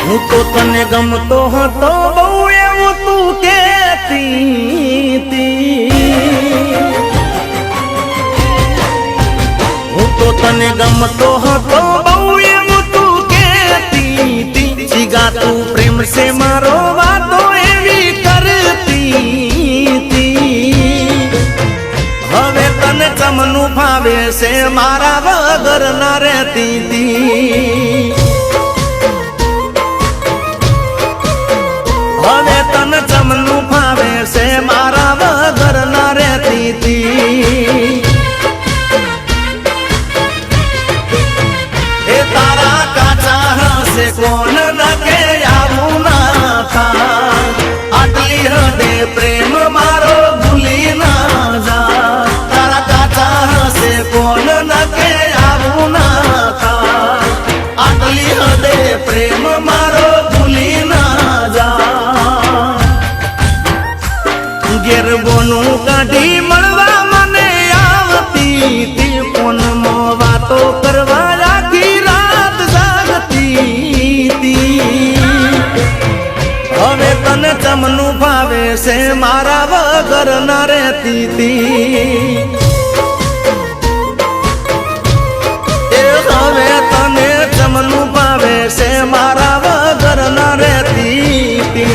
હું તો તને ગમતો હતો બહુ એવું તું કેતી, હું તો તને ગમતો હતો બહુ એવું તું કેતી, જીગા તું પ્રેમ સે મારો વાતો એવી કરતી, હવે તને ચમનું ભાવે છે મારા વગર ના રહેતી, હવે તને ચમનું ભાવે છે મારા વગર ના રહેતી, એ તારા કાચા હશે કોણ ન કે આવું ના થા, આટલી હદે પ્રેમ મારો ભૂલી ના જા, તારા કાચા હશે કોણ ન કે આવું ના થા, આટલી હદે પ્રેમ મારો ભૂલી ના જા, ઘેર બોનું કાઢી મળવા મને આવતી તી, ફોનમાં વાતો કરવા આખી રાત જાગતી તી, હવે તને ચમનું ભાવે છે મારા વગર ના રહેતી તી, એ હવે તને ચમનું ભાવે છે મારા વગર ના રહેતી તી.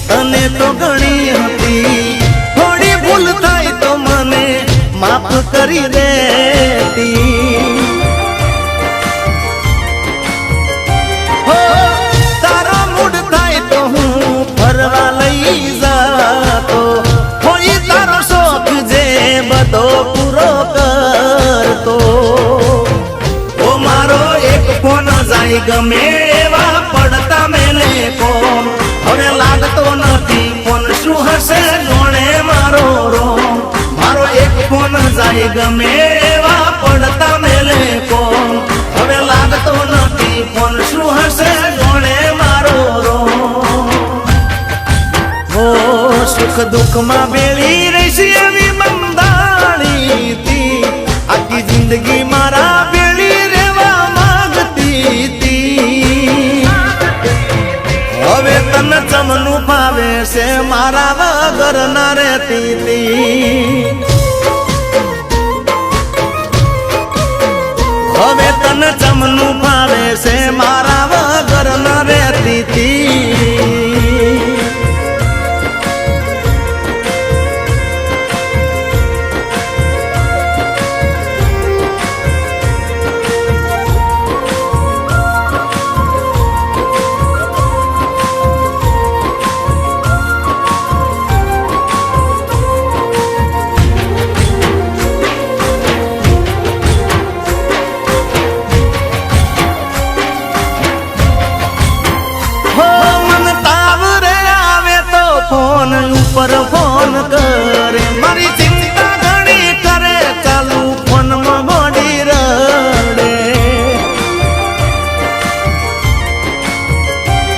તને તો ઘણી હતી, થોડી ભૂલ થાય તો મને માફ કરી દેતી, હો તારો મૂડ થાય તો હું ફરવા લઈ જાતો, હોય તારો શોખ જે બધો પૂરો કરતો, ઓ મારો એક ફોન જાય ગમે એવા પડતા મેલે કોમ, હવે લાગતો નથી ફોન શું હશે જોણે મારો રોમ, મારો એક ફોન જાય ગમે એવા પડતા મેલે કોમ, હવે લાગતો નથી ફોન શું હશે જોણે મારો રોમ, ઓ સુખ દુઃખમાં બેલી રહેશે એવી બંધાણી તી, આખી જિંદગી મારા બેલી રહેવા માંગતી તી, હવે તને ચમનું ભાવે છે મારા વગર ના રહેતી તી, હવે તને ચમનું ભાવે છે મારા વગર ના રહેતી તી. ફોન ઉપર ફોન કરે, મારી ચિંતા ઘણી કરે, ચાલુ ફોનમાં ગોડી રડે,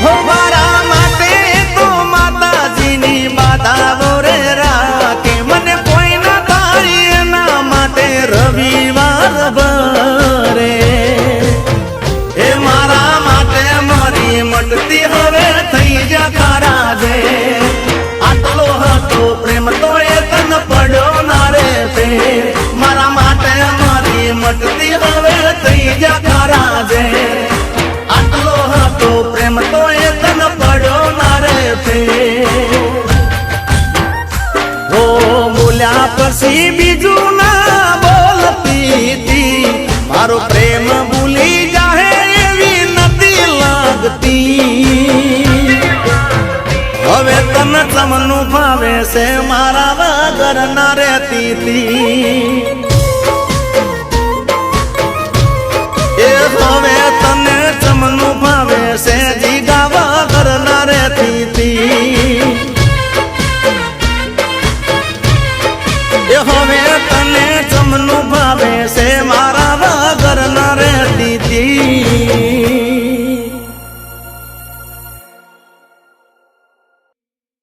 હો મારા માટે તો માતાજીની બાધાઓ રે રાખે, મને કોઈ ના થાય એના માટે રવિવાર ભરે, એ મારા માટે મારી મટતી હવે થઈ જા તારા દે, આટલો હતો પ્રેમ તો એ તન પડ્યો ના રે ફેર, મારા માટે મારી મટતી હવે થઈ જા તારા જે, આટલો હતો પ્રેમ તો એ તન પડ્યો ના રે ફેર, હો બોલ્યા પછી બીજું ના બોલતી તી, મારો પ્રેમ ભૂલી જાહે એવી નથી લાગતી, હવે તને ચમનું ભાવે છે મારા વગર ના રહેતી તી, એ હવે તને ભાવે છે જીગાવા કરનારે તીતી એ હવે